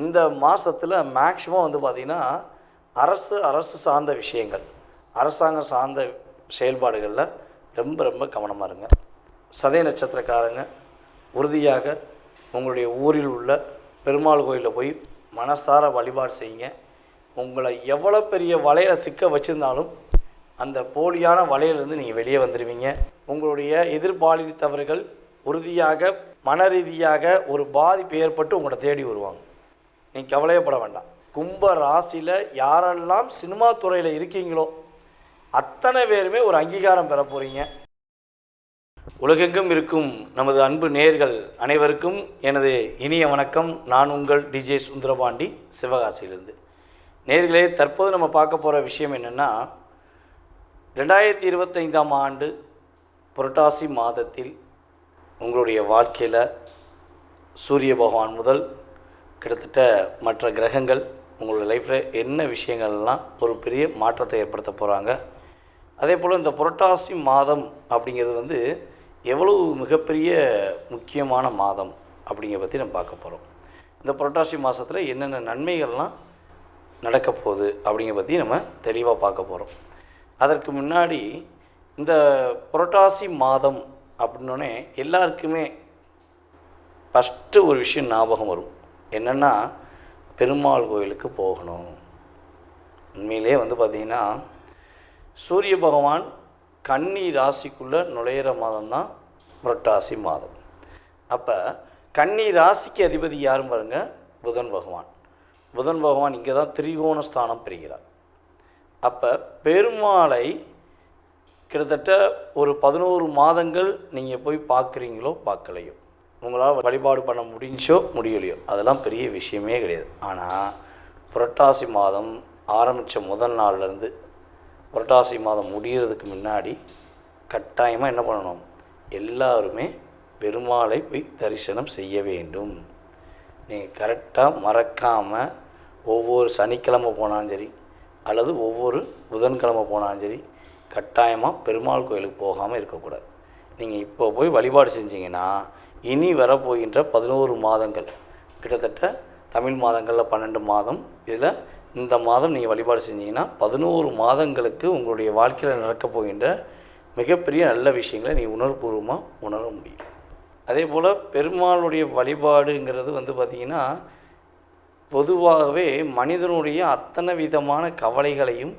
இந்த மாதத்தில் மேக்ஸிமம் வந்து பார்த்திங்கன்னா அரசு சார்ந்த விஷயங்கள், அரசாங்கம் சார்ந்த செயல்பாடுகளில் ரொம்ப ரொம்ப கவனமாக இருங்க. சதய நட்சத்திரக்காரங்க உறுதியாக உங்களுடைய ஊரில் உள்ள பெருமாள் கோயிலில் போய் மனசார வழிபாடு செய்யுங்க. உங்களை எவ்வளோ பெரிய வலையில் சிக்க வச்சுருந்தாலும் அந்த போலியான வலையிலிருந்து நீங்கள் வெளியே வந்துடுவீங்க. உங்களுடைய எதிர்பாலித்தவர்கள் உறுதியாக மன ரீதியாக ஒரு பாதிப்பு ஏற்பட்டு உங்களை தேடி வருவாங்க. நீங்கள் கவலையப்பட வேண்டாம். கும்ப ராசியில் யாரெல்லாம் சினிமா துறையில் இருக்கீங்களோ அத்தனை பேருமே ஒரு அங்கீகாரம் பெற போகிறீங்க. உலகெங்கும் இருக்கும் நமது அன்பு நேயர்கள் அனைவருக்கும் எனது இனிய வணக்கம். நான் உங்கள் டிஜே சுந்தரபாண்டி, சிவகாசியிலிருந்து. நேயர்களே, தற்போது நம்ம பார்க்க போகிற விஷயம் என்னென்னா, 2025ஆம் ஆண்டு புரட்டாசி மாதத்தில் உங்களுடைய வாழ்க்கையில் சூரிய பகவான் முதல் கிட்டத்தட்ட மற்ற கிரகங்கள் உங்களுடைய லைஃப்பில் என்ன விஷயங்கள்லாம் ஒரு பெரிய மாற்றத்தை ஏற்படுத்த போகிறாங்க. அதே போல் இந்த புரட்டாசி மாதம் அப்படிங்கிறது எவ்வளவு மிகப்பெரிய முக்கியமான மாதம் அப்படிங்கிறத பற்றி நம்ம பார்க்க போகிறோம். இந்த புரட்டாசி மாதத்தில் என்னென்ன நன்மைகள்லாம் நடக்க போகுது அப்படிங்கிறத பற்றி நம்ம தெளிவாக பார்க்க போகிறோம். அதற்கு முன்னாடி இந்த புரட்டாசி மாதம் அப்படின்னோடனே எல்லாருக்குமே ஃபஸ்ட்டு ஒரு விஷயம் ஞாபகம் வரும். என்னென்னா, பெருமாள் கோயிலுக்கு போகணும். உண்மையிலே பார்த்திங்கன்னா சூரிய பகவான் கன்னி ராசிக்குள்ளே நுழையிற மாதம்தான் புரட்டாசி மாதம். அப்போ கன்னி ராசிக்கு அதிபதி யாரும் பாருங்கள், புதன் பகவான். புதன் பகவான் இங்கே தான் திரிகோண ஸ்தானம் பெறுகிறார். அப்போ பெருமாளை கிட்டத்தட்ட ஒரு 11 மாதங்கள் நீங்கள் போய் பார்க்குறீங்களோ பார்க்கலையோ, உங்களால் வழிபாடு பண்ண முடிஞ்சோ முடியலையோ, அதெல்லாம் பெரிய விஷயமே கிடையாது. ஆனால் புரட்டாசி மாதம் ஆரம்பித்த முதல் நாள்லேருந்து புரட்டாசி மாதம் முடிகிறதுக்கு முன்னாடி கட்டாயமாக என்ன பண்ணணும், எல்லாருமே பெருமாளை போய் தரிசனம் செய்ய வேண்டும். நீங்கள் கரெக்டாக மறக்காமல் ஒவ்வொரு சனிக்கிழமை போனாலும் சரி அல்லது ஒவ்வொரு புதன்கிழமை போனாலும் சரி கட்டாயமாக பெருமாள் கோயிலுக்கு போகாமல் இருக்கக்கூடாது. நீங்கள் இப்போ போய் வழிபாடு செஞ்சீங்கன்னா இனி வரப்போகின்ற 11 மாதங்கள், கிட்டத்தட்ட தமிழ் மாதங்களில் 12 மாதம், இதில் இந்த மாதம் நீங்கள் வழிபாடு செஞ்சீங்கன்னா 11 மாதங்களுக்கு உங்களுடைய வாழ்க்கையில் நடக்கப் போகின்ற மிகப்பெரிய நல்ல விஷயங்களை நீங்கள் உணர்வுபூர்வமாக உணர முடியும். அதே போல் பெருமாளுடைய வழிபாடுங்கிறது பார்த்திங்கன்னா பொதுவாகவே மனிதனுடைய அத்தனை விதமான கவலைகளையும்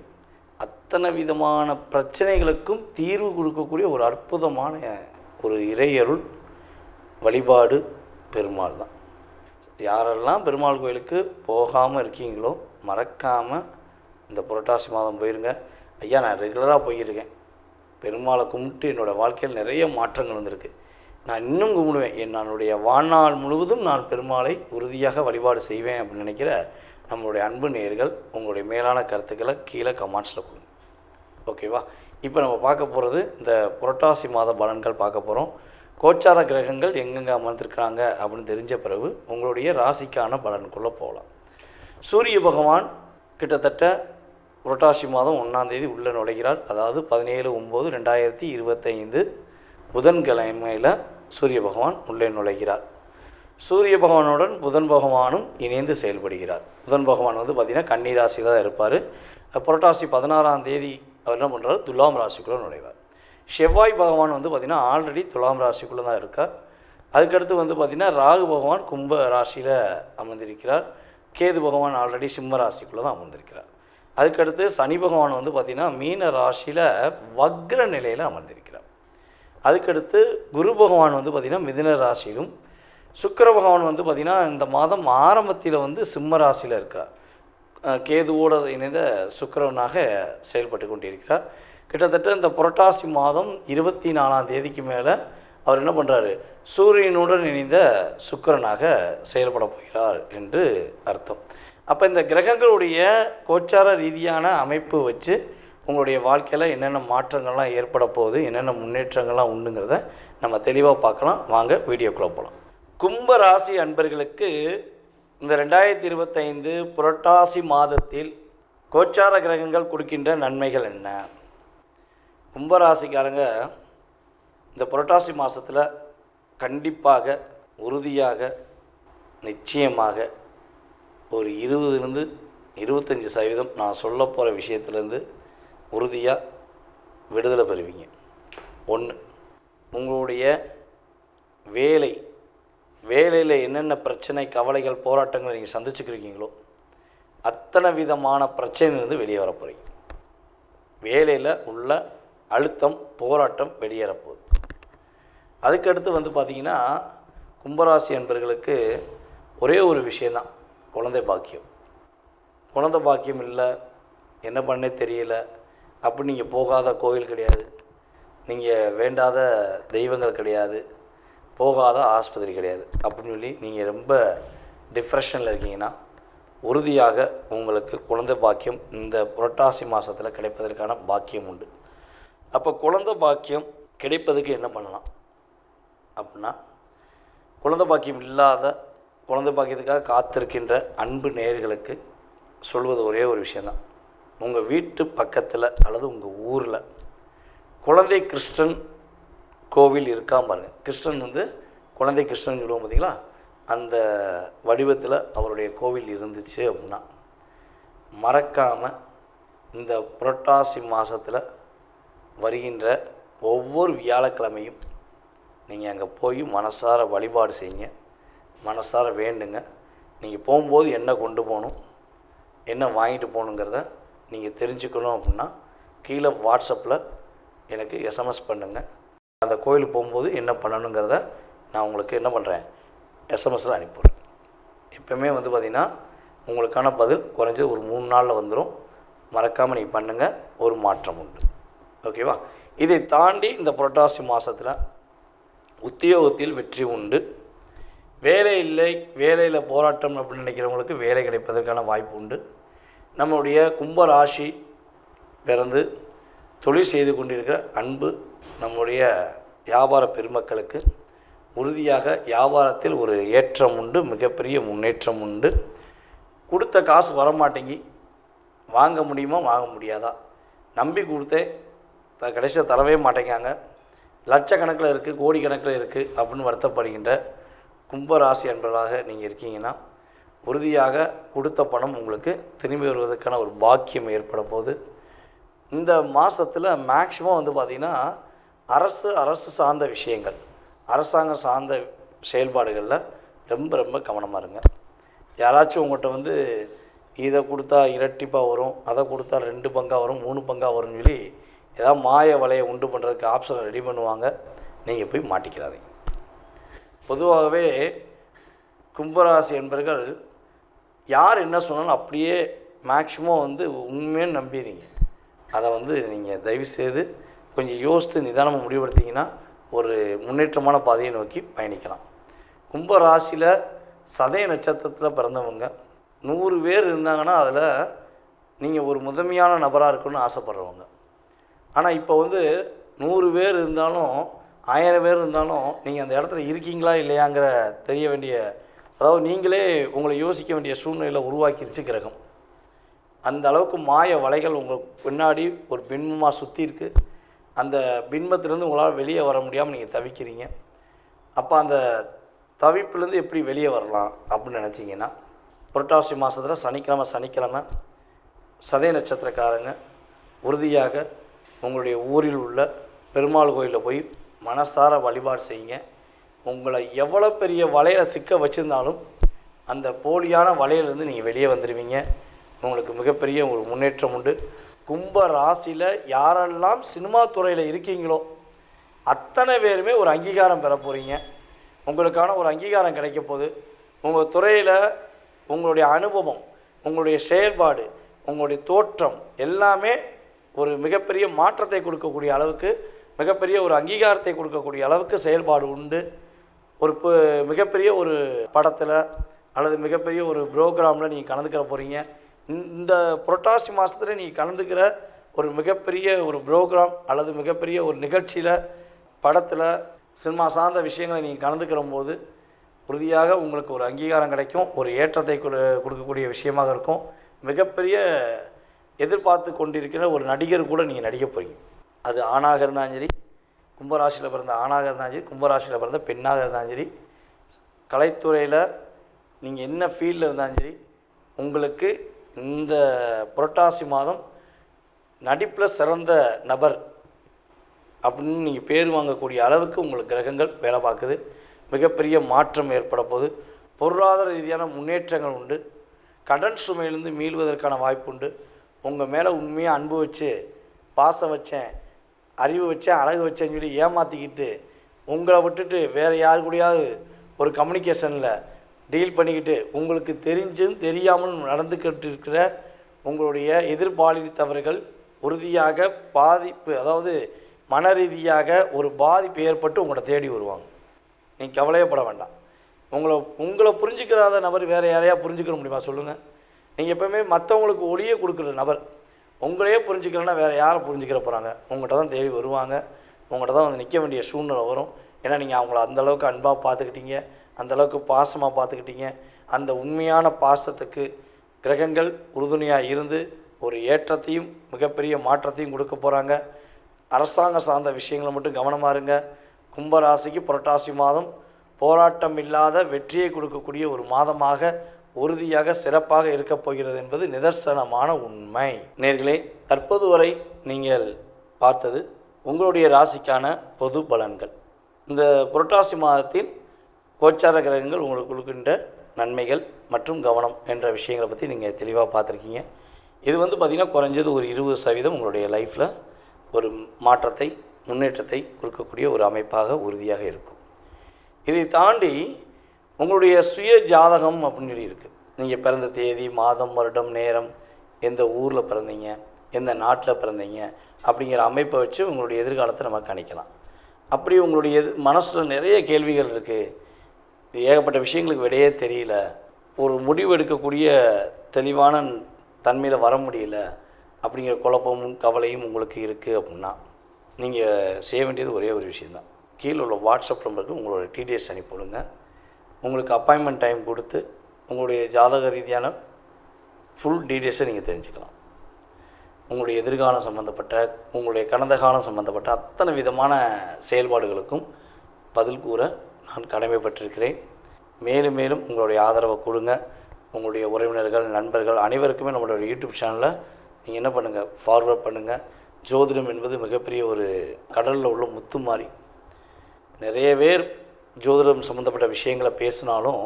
அத்தனை விதமான பிரச்சனைகளுக்கும் தீர்வு கொடுக்கக்கூடிய ஒரு அற்புதமான ஒரு இறையருள் வழிபாடு பெருமாள் தான். யாரெல்லாம் பெருமாள் கோயிலுக்கு போகாமல் இருக்கீங்களோ மறக்காமல் இந்த புரட்டாசி மாதம் போயிருங்க. ஐயா, நான் ரெகுலராக போயிருக்கேன், பெருமாளை கும்பிட்டு என்னோடய வாழ்க்கையில் நிறைய மாற்றங்கள் வந்திருக்கு, நான் இன்னும் கும்பிடுவேன், என்னுடைய வாழ்நாள் முழுவதும் நான் பெருமாளை உறுதியாக வழிபாடு செய்வேன் அப்படின்னு நினைக்கிற நம்மளுடைய அன்பு நேயர்கள் உங்களுடைய மேலான கருத்துக்களை கீழே கமெண்ட்ஸில் கொடுங்க. ஓகேவா? இப்போ நம்ம பார்க்க போகிறது இந்த புரட்டாசி மாத பலன்கள் பார்க்க போகிறோம். கோச்சார கிரகங்கள் எங்கெங்கே அமர்ந்திருக்கிறாங்க அப்படின்னு தெரிஞ்ச பிறகு உங்களுடைய ராசிக்கான பலனுக்குள்ளே போகலாம். சூரிய பகவான் கிட்டத்தட்ட புரட்டாசி மாதம் 1ஆம் தேதி உள்ளே நுழைகிறார். அதாவது 17/9/2025 புதன்கிழமையில் சூரிய பகவான் உள்ளே நுழைகிறார். சூரிய பகவானுடன் புதன் பகவானும் இணைந்து செயல்படுகிறார். புதன் பகவான் பார்த்திங்கன்னா கன்னி ராசியில் தான் இருப்பார். புரட்டாசி 16ஆம் தேதி அவர் என்ன பண்ணுறாரு, துலாம் ராசிக்குள்ளே நுழைவார். செவ்வாய் பகவான் பார்த்திங்கன்னா ஆல்ரெடி துலாம் ராசிக்குள்ளே தான் இருக்கார். அதுக்கடுத்து பார்த்திங்கன்னா ராகு பகவான் கும்ப ராசியில் அமர்ந்திருக்கிறார். கேது பகவான் ஆல்ரெடி சிம்ம ராசிக்குள்ளே தான் அமர்ந்திருக்கிறார். அதுக்கடுத்து சனி பகவான் பார்த்திங்கன்னா மீன ராசியில் வக்ர நிலையில் அமர்ந்திருக்கிறார். அதுக்கடுத்து குரு பகவான் பார்த்திங்கன்னா மிதுன ராசியிலும், சுக்கிர பகவான் பார்த்திங்கன்னா இந்த மாதம் ஆரம்பத்தில் சிம்ம ராசியில் இருக்கிறார். கேதுவோடு இணைந்த சுக்கிரவனாக செயல்பட்டு கொண்டிருக்கிறார். கிட்டத்தட்ட இந்த புரட்டாசி மாதம் 24ஆம் தேதிக்கு மேலே அவர் என்ன பண்ணுறாரு, சூரியனுடன் இணைந்த சுக்கிரனாக செயல்பட போகிறார் என்று அர்த்தம். அப்போ இந்த கிரகங்களுடைய கோச்சார ரீதியான அமைப்பு வச்சு உங்களுடைய வாழ்க்கையில் என்னென்ன மாற்றங்கள்லாம் ஏற்பட போகுது, என்னென்ன முன்னேற்றங்கள்லாம் உண்டுங்கிறத நம்ம தெளிவாக பார்க்கலாம். வாங்க வீடியோக்குள்ளே போகலாம். கும்ப ராசி அன்பர்களுக்கு இந்த 2025 புரட்டாசி மாதத்தில் கோச்சார கிரகங்கள் கொடுக்கின்ற நன்மைகள் என்ன? கும்பராசிக்காரங்க இந்த புரட்டாசி மாதத்தில் கண்டிப்பாக, உறுதியாக, நிச்சயமாக ஒரு 20லேருந்து 25% நான் சொல்ல போகிற விஷயத்துலேருந்து உறுதியாக விடுதலை பெறுவீங்க. 1, உங்களுடைய வேலையில் என்னென்ன பிரச்சனை, கவலைகள், போராட்டங்களை நீங்கள் சந்திச்சுக்கிறீங்களோ அத்தனை விதமான பிரச்சனையிலிருந்து வெளியே வர போகிறீங்க. வேலையில் உள்ள அழுத்தம், போராட்டம் வெளியேறப்போகுது. அதுக்கடுத்து பார்த்திங்கன்னா, கும்பராசி என்பர்களுக்கு ஒரே ஒரு விஷயந்தான், குழந்தை பாக்கியம். குழந்தை பாக்கியம் இல்லை, என்ன பண்ணே தெரியல, அப்படி நீங்கள் போகாத கோயில் கிடையாது, நீங்கள் வேண்டாத தெய்வங்கள் கிடையாது, போகாத ஆஸ்பத்திரி கிடையாது அப்படின்னு சொல்லி நீங்கள் ரொம்ப டிப்ரெஷனில் இருக்கீங்கன்னா உறுதியாக உங்களுக்கு குழந்தை பாக்கியம் இந்த புரட்டாசி மாதத்தில் கிடைப்பதற்கான பாக்கியம் உண்டு. அப்போ குழந்தை பாக்கியம் கிடைப்பதுக்கு என்ன பண்ணலாம் அப்படின்னா, குழந்தை பாக்கியம் இல்லாத, குழந்தை பாக்கியத்துக்காக காத்திருக்கின்ற அன்பு நேயர்களுக்கு சொல்வது ஒரே ஒரு விஷயந்தான். உங்கள் வீட்டு பக்கத்தில் அல்லது உங்கள் ஊரில் குழந்தை கிருஷ்ணன் கோவில் இருக்காம பாருங்கள். கிருஷ்ணன் குழந்தை கிருஷ்ணன் சொல்லுவோம் பார்த்தீங்களா, அந்த வடிவத்தில் அவருடைய கோவில் இருந்துச்சு அப்படின்னா மறக்காமல் இந்த புரட்டாசி மாதத்தில் வருகின்ற ஒவ்வொரு வியாழக்கிழமையும் நீங்கள் அங்கே போய் மனசார வழிபாடு செய்யுங்க, மனசார வேண்டுங்க. நீங்கள் போகும்போது என்ன கொண்டு போகணும், என்ன வாங்கிட்டு போகணுங்கிறத நீங்கள் தெரிஞ்சுக்கணும் அப்படின்னா கீழே வாட்ஸ்அப்பில் எனக்கு எஸ்எம்எஸ் பண்ணுங்கள். அந்த கோயிலுக்கு போகும்போது என்ன பண்ணணுங்கிறத நான் உங்களுக்கு என்ன பண்ணுறேன், எஸ்எம்எஸில் அனுப்பிடுறேன். எப்போவுமே பார்த்திங்கன்னா உங்களுக்கான பதில் குறைஞ்சது ஒரு 3 நாளில் வந்துடும். மறக்காமல் நீங்கள் பண்ணுங்கள், ஒரு மாற்றம் உண்டு. ஓகேவா? இதை தாண்டி இந்த புரட்டாசி மாதத்தில் உத்தியோகத்தில் வெற்றி உண்டு. வேலை இல்லை, வேலையில் போராட்டம் அப்படின்னு நினைக்கிறவங்களுக்கு வேலை கிடைப்பதற்கான வாய்ப்பு உண்டு. நம்முடைய கும்ப ராசி பிறந்து தொழில் செய்து கொண்டிருக்கிற அன்பு நம்முடைய வியாபார பெருமக்களுக்கு உறுதியாக வியாபாரத்தில் ஒரு ஏற்றம் உண்டு, மிகப்பெரிய முன்னேற்றம் உண்டு. கொடுத்த காசு வரமாட்டேங்கி, வாங்க முடியுமா வாங்க முடியாதா, நம்பி கொடுத்தேன் கடைசியாக தரவே மாட்டேங்காங்க, லட்சக்கணக்கில் இருக்குது, கோடிக்கணக்கில் இருக்குது அப்படின்னு வருத்தப்படுகின்ற கும்பராசி என்பதாக நீங்கள் இருக்கீங்கன்னா உறுதியாக கொடுத்த பணம் உங்களுக்கு திரும்பி வருவதற்கான ஒரு பாக்கியம் ஏற்பட போகுது. இந்த மாதத்தில் மேக்ஸிமம் பார்த்திங்கன்னா அரசு சார்ந்த விஷயங்கள், அரசாங்கம் சார்ந்த செயல்பாடுகளில் ரொம்ப கவனமாக இருங்க. யாராச்சும் உங்கள்கிட்ட இதை கொடுத்தா இரட்டிப்பாக வரும், அதை கொடுத்தா 2 பங்காக வரும், 3 பங்காக வரும்னு சொல்லி ஏதாவது மாய வலையை உண்டு பண்ணுறதுக்கு ஆப்ஷனை ரெடி பண்ணுவாங்க. நீங்கள் போய் மாட்டிக்கிறாதீங்க. பொதுவாகவே கும்பராசி என்பர்கள் யார் என்ன சொன்னாலும் அப்படியே மேக்ஸிமம் உண்மையாக நம்பிடுறீங்க. அதை நீங்கள் தயவுசெய்து கொஞ்சம் யோசித்து நிதானமாக முடிவெடுத்தீங்கன்னா ஒரு முன்னேற்றமான பாதையை நோக்கி பயணிக்கலாம். கும்பராசியில் சதய நட்சத்திரத்தில் பிறந்தவங்க 100 பேர் இருந்தாங்கன்னா அதில் நீங்கள் ஒரு முதன்மையான நபராக இருக்கணும்னு ஆசைப்படுறவங்க. ஆனால் இப்போ 100 பேர் இருந்தாலும் 1000 பேர் இருந்தாலும் நீங்கள் அந்த இடத்துல இருக்கீங்களா இல்லையாங்கிற தெரிய வேண்டிய, அதாவது நீங்களே உங்களை யோசிக்க வேண்டிய சூழ்நிலையில் உருவாக்கிருச்சு கிரகம். அந்த அளவுக்கு மாய வலைகள் உங்களுக்கு பின்னாடி ஒரு பின்பமாக சுற்றி இருக்குது. அந்த பின்பத்திலேருந்து உங்களால் வெளியே வர முடியாமல் நீங்கள் தவிக்கிறீங்க. அப்போ அந்த தவிப்புலேருந்து எப்படி வெளியே வரலாம் அப்படின்னு நினச்சிங்கன்னா, புரட்டாசி மாதத்தில் சனிக்கிழமை சதய நட்சத்திரக்காரங்க உறுதியாக உங்களுடைய ஊரில் உள்ள பெருமாள் கோயிலில் போய் மனசார வழிபாடு செய்யுங்க. உங்களை எவ்வளோ பெரிய வலையில் சிக்க வச்சுருந்தாலும் அந்த போலியான வலையிலேருந்து நீங்கள் வெளியே வந்துடுவீங்க. உங்களுக்கு மிகப்பெரிய ஒரு முன்னேற்றம் உண்டு. கும்ப ராசியில் யாரெல்லாம் சினிமா துறையில் இருக்கீங்களோ அத்தனை பேருமே ஒரு அங்கீகாரம் பெற போகிறீங்க. உங்களுக்கான ஒரு அங்கீகாரம் கிடைக்க போகுது. உங்கள் துறையில் உங்களுடைய அனுபவம், உங்களுடைய செயல்பாடு, உங்களுடைய தோற்றம் எல்லாமே ஒரு மிகப்பெரிய மாற்றத்தை கொடுக்கக்கூடிய அளவுக்கு, மிகப்பெரிய ஒரு அங்கீகாரத்தை கொடுக்கக்கூடிய அளவுக்கு செயல்பாடு உண்டு. ஒரு மிகப்பெரிய ஒரு படத்தில் அல்லது மிகப்பெரிய ஒரு ப்ரோக்ராமில் நீங்கள் கலந்துக்கிற போகிறீங்க. இந்த புரட்டாசி மாதத்தில் நீங்கள் கலந்துக்கிற ஒரு மிகப்பெரிய ஒரு ப்ரோக்ராம் அல்லது மிகப்பெரிய ஒரு நிகழ்ச்சியில், படத்தில், சினிமா சார்ந்த விஷயங்களை நீங்கள் கலந்துக்கிற போது உறுதியாக உங்களுக்கு ஒரு அங்கீகாரம் கிடைக்கும். ஒரு ஏற்றத்தை கொடுக்கக்கூடிய விஷயமாக இருக்கும். மிகப்பெரிய எதிர்பார்த்து கொண்டிருக்கிற ஒரு நடிகர் கூட நீங்கள் நடிக்க போகிறீங்க. அது ஆணாக இருந்தாலும் சரி, கும்பராசியில் பிறந்த ஆணாக இருந்தாலும் சரி, கும்பராசியில் பிறந்த பெண்ணாக இருந்தாலும் சரி, கலைத்துறையில் நீங்கள் என்ன ஃபீல்டில் இருந்தாலும் சரி, உங்களுக்கு இந்த புரட்டாசி மாதம் நடிப்பில் சிறந்த நபர் அப்படின்னு நீங்கள் பேர் வாங்கக்கூடிய அளவுக்கு உங்களுக்கு கிரகங்கள் வேலை பார்க்குது. மிகப்பெரிய மாற்றம் ஏற்பட போகுது. பொருளாதார ரீதியான முன்னேற்றங்கள் உண்டு. கடன் சுமையிலிருந்து மீள்வதற்கான வாய்ப்பு உண்டு. உங்கள் மேலே உண்மையாக அன்பு வச்சு, பாசம் வச்சேன், அறிவு வச்சேன், அழகு வச்சேன்னு சொல்லி ஏமாற்றிக்கிட்டு உங்களை விட்டுட்டு வேறு யாரு கூடயாவது ஒரு கம்யூனிகேஷனில் டீல் பண்ணிக்கிட்டு உங்களுக்கு தெரிஞ்சும் தெரியாமல் நடந்துக்கிட்டு இருக்கிற உங்களுடைய எதிர்பாலித்தவர்கள் உறுதியாக பாதிப்பு, அதாவது மன ரீதியாக ஒரு பாதிப்பு ஏற்பட்டு உங்களை தேடி வருவாங்க. நீங்கள் கவலையப்பட வேண்டாம். உங்களை புரிஞ்சுக்கிறாத நபர் வேறு யாரையா புரிஞ்சுக்கிற முடியுமா சொல்லுங்கள்? நீங்கள் எப்போவுமே மற்றவங்களுக்கு ஒளியே கொடுக்குற நபர் உங்களையே புரிஞ்சுக்கிறேன்னா வேறு யாரை புரிஞ்சுக்கிற போகிறாங்க? உங்கள்கிட்ட தான் தேடி வருவாங்க. உங்கள்கிட்ட தான் வந்து நிற்க வேண்டிய சூழ்நிலை வரும். ஏன்னா நீங்கள் அவங்கள அந்தளவுக்கு அன்பாக பார்த்துக்கிட்டீங்க, அந்தளவுக்கு பாசமாக பார்த்துக்கிட்டீங்க. அந்த உண்மையான பாசத்துக்கு கிரகங்கள் உறுதுணையாக இருந்து ஒரு ஏற்றத்தையும் மிகப்பெரிய மாற்றத்தையும் கொடுக்க போகிறாங்க. அரசாங்கம் சார்ந்த விஷயங்களை மட்டும் கவனமாக இருங்க. கும்பராசிக்கு புரட்டாசி மாதம் போராட்டம் இல்லாத வெற்றியை கொடுக்கக்கூடிய ஒரு மாதமாக உறுதியாக சிறப்பாக இருக்கப் போகிறது என்பது நிதர்சனமான உண்மை. நேர்களே, தற்போது வரை நீங்கள் பார்த்தது உங்களுடைய ராசிக்கான பொது பலன்கள். இந்த புரட்டாசி மாதத்தில் கோச்சார கிரகங்கள் உங்களுக்கு கொடுக்கின்ற நன்மைகள் மற்றும் கவனம் என்ற விஷயங்களை பற்றி நீங்கள் தெளிவாக பார்த்துருக்கீங்க. இது வந்து பார்த்திங்கன்னா குறைஞ்சது ஒரு 20% உங்களுடைய லைஃப்பில் ஒரு மாற்றத்தை, முன்னேற்றத்தை கொடுக்கக்கூடிய ஒரு அமைப்பாக உறுதியாக இருக்கும். இதை தாண்டி உங்களுடைய சுய ஜாதகம் அப்படின்னு சொல்லி இருக்குது. நீங்கள் பிறந்த தேதி, மாதம், வருடம், நேரம், எந்த ஊரில் பிறந்தீங்க, எந்த நாட்டில் பிறந்தீங்க அப்படிங்கிற அமைப்பை வச்சு உங்களுடைய எதிர்காலத்தை நம்ம கணிக்கலாம். அப்படி உங்களுடைய மனசில் நிறைய கேள்விகள் இருக்குது. ஏகப்பட்ட விஷயங்களுக்கு விடையே தெரியல, ஒரு முடிவு எடுக்கக்கூடிய தெளிவான தன்மையில் வர முடியல அப்படிங்கிற குழப்பமும் கவலையும் உங்களுக்கு இருக்குது அப்படின்னா நீங்கள் செய்ய வேண்டியது ஒரே ஒரு விஷயந்தான். கீழே உள்ள வாட்ஸ்அப் நம்பருக்கு உங்களோட டீட்டெயில்ஸ் அனுப்பிவிடுங்க. உங்களுக்கு அப்பாயின்மெண்ட் டைம் கொடுத்து உங்களுடைய ஜாதக ரீதியான ஃபுல் டீட்டெயில்ஸை நீங்கள் தெரிஞ்சுக்கலாம். உங்களுடைய எதிர்காலம் சம்மந்தப்பட்ட, உங்களுடைய கடந்த காலம் சம்மந்தப்பட்ட அத்தனை விதமான செயல்பாடுகளுக்கும் பதில் கூற நான் கடமைப்பட்டிருக்கிறேன். மேலும் மேலும் உங்களுடைய ஆதரவை கொடுங்க. உங்களுடைய உறவினர்கள், நண்பர்கள் அனைவருக்குமே நம்மளுடைய யூடியூப் சேனலில் நீங்கள் என்ன பண்ணுங்கள், ஃபார்வர்ட் பண்ணுங்கள். ஜோதிடம் என்பது மிகப்பெரிய ஒரு கடலில் உள்ள முத்து மாதிரி. நிறைய பேர் ஜோதிடம் சம்மந்தப்பட்ட விஷயங்களை பேசினாலும்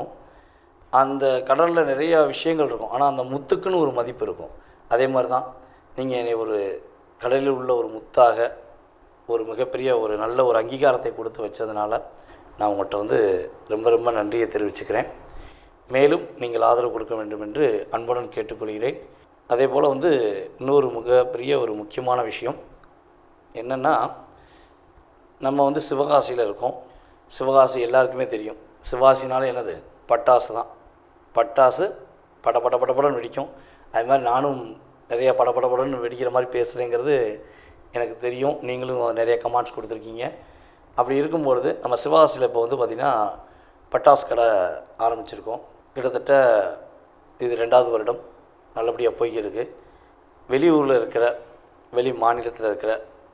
அந்த கடலில் நிறைய விஷயங்கள் இருக்கும். ஆனால் அந்த முத்துக்குன்னு ஒரு மதிப்பு இருக்கும். அதே மாதிரி தான் நீங்கள் என்னை ஒரு கடலில் உள்ள ஒரு முத்தாக, ஒரு மிகப்பெரிய ஒரு நல்ல ஒரு அங்கீகாரத்தை கொடுத்து வச்சதுனால நான் உங்கள்கிட்ட வந்து ரொம்ப ரொம்ப நன்றியை தெரிவிச்சுக்கிறேன். மேலும் நீங்கள் ஆதரவு கொடுக்க வேண்டும் என்று அன்புடன் கேட்டுக்கொள்கிறேன். அதே போல் வந்து இன்னொரு மிகப்பெரிய ஒரு முக்கியமான விஷயம் என்னென்னா, நம்ம வந்து சிவகாசியில் இருக்கோம். சிவகாசி எல்லாருக்குமே தெரியும். சிவகாசினாலே என்னது, பட்டாசு தான். பட்டாசு படன்னு வெடிக்கும். அது மாதிரி நானும் நிறையா படன்னு வெடிக்கிற மாதிரி பேசுகிறேங்கிறது எனக்கு தெரியும். நீங்களும் நிறைய கமெண்ட்ஸ் கொடுத்துருக்கீங்க. அப்படி இருக்கும்பொழுது நம்ம சிவகாசியில் இப்போ வந்து பார்த்திங்கன்னா பட்டாசு கடை ஆரம்பிச்சிருக்கோம். கிட்டத்தட்ட இது 2வது வருடம் நல்லபடியாக போய்க்கிருக்கு. வெளியூரில் இருக்கிற, வெளி மாநிலத்தில் இருக்கிற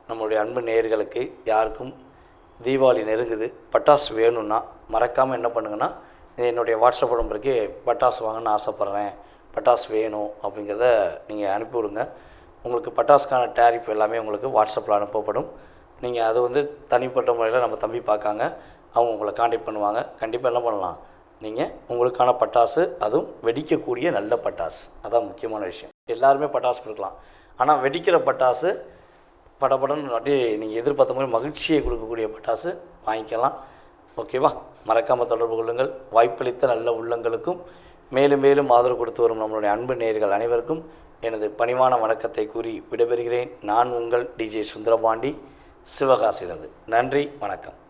நம்மளுடைய அன்பு நேயர்களுக்கு யாருக்கும் தீபாவளி நெருங்குது, பட்டாசு வேணும்னா மறக்காமல் என்ன பண்ணுங்கன்னா, என்னுடைய வாட்ஸ்அப் நம்பருக்கு பட்டாசு வாங்கணும்னு ஆசைப்பட்றேன், பட்டாசு வேணும் அப்படிங்கிறத நீங்கள் அனுப்பிவிடுங்க. உங்களுக்கு பட்டாசுக்கான டேரிஃப் எல்லாமே உங்களுக்கு வாட்ஸ்அப்பில் அனுப்பப்படும். நீங்கள் அது வந்து தனிப்பட்ட முறையில் நம்ம தம்பி பார்க்காங்க, அவங்க உங்களை காண்டாக்ட் பண்ணுவாங்க. கண்டிப்பாக என்ன பண்ணலாம், நீங்கள் உங்களுக்கான பட்டாசு, அதுவும் வெடிக்கக்கூடிய நல்ல பட்டாசு, அதான் முக்கியமான விஷயம். எல்லாருமே பட்டாசு கொடுக்கலாம், ஆனால் வெடிக்கிற பட்டாசு படன்னு அப்படியே நீங்கள் எதிர்பார்த்த மாதிரி மகிழ்ச்சியை கொடுக்கக்கூடிய பட்டாசு வாங்கிக்கலாம். ஓகேவா? மறக்காமல் தொடர்பு கொள்ளுங்கள். வாய்ப்பளித்த நல்ல உள்ளங்களுக்கும் மேலும் மேலும் ஆதரவு கொடுத்து வரும் நம்மளுடைய அன்பு நேயர்கள் அனைவருக்கும் எனது பணிவான வணக்கத்தை கூறி விடைபெறுகிறேன். நான் உங்கள் டிஜே சுந்தரபாண்டி, சிவகாசியிலிருந்து. நன்றி, வணக்கம்.